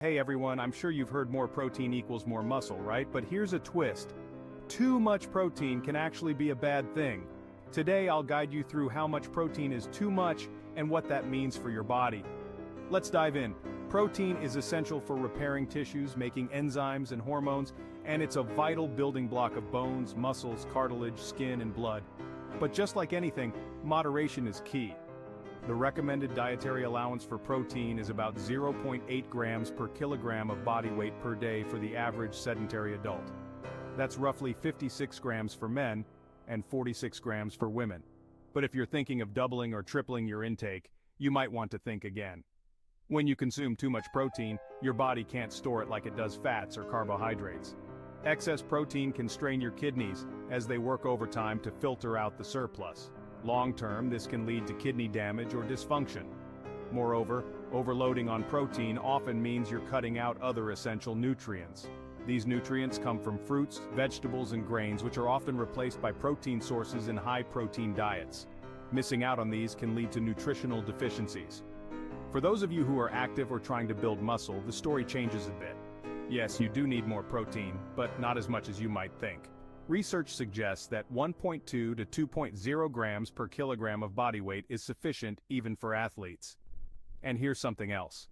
Hey everyone, I'm sure you've heard more protein equals more muscle, right? But here's a twist. Too much protein can actually be a bad thing. Today I'll guide you through how much protein is too much and what that means for your body. Let's dive in. Protein is essential for repairing tissues, making enzymes and hormones, and it's a vital building block of bones, muscles, cartilage, skin, and blood. But just like anything, moderation is key. The recommended dietary allowance for protein is about 0.8 grams per kilogram of body weight per day for the average sedentary adult. That's roughly 56 grams for men and 46 grams for women. But if you're thinking of doubling or tripling your intake, you might want to think again. When you consume too much protein, your body can't store it like it does fats or carbohydrates. Excess protein can strain your kidneys as they work overtime to filter out the surplus. Long-term, this can lead to kidney damage or dysfunction. Moreover, overloading on protein often means you're cutting out other essential nutrients. These nutrients come from fruits, vegetables, and grains, which are often replaced by protein sources in high-protein diets. Missing out on these can lead to nutritional deficiencies. For those of you who are active or trying to build muscle, the story changes a bit. Yes, you do need more protein, but not as much as you might think. Research suggests that 1.2 to 2.0 grams per kilogram of body weight is sufficient even for athletes. And here's something else.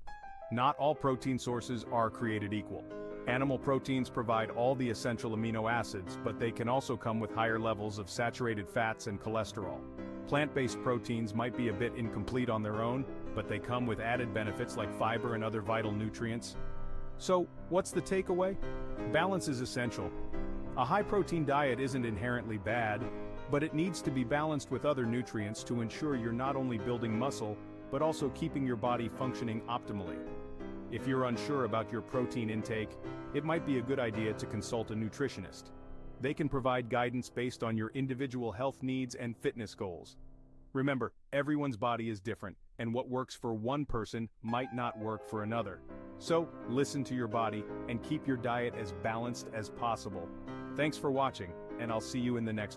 Not all protein sources are created equal. Animal proteins provide all the essential amino acids, but they can also come with higher levels of saturated fats and cholesterol. Plant-based proteins might be a bit incomplete on their own, but they come with added benefits like fiber and other vital nutrients. So, what's the takeaway? Balance is essential. A high-protein diet isn't inherently bad, but it needs to be balanced with other nutrients to ensure you're not only building muscle, but also keeping your body functioning optimally. If you're unsure about your protein intake, it might be a good idea to consult a nutritionist. They can provide guidance based on your individual health needs and fitness goals. Remember, everyone's body is different, and what works for one person might not work for another. So, listen to your body and keep your diet as balanced as possible. Thanks for watching, and I'll see you in the next one.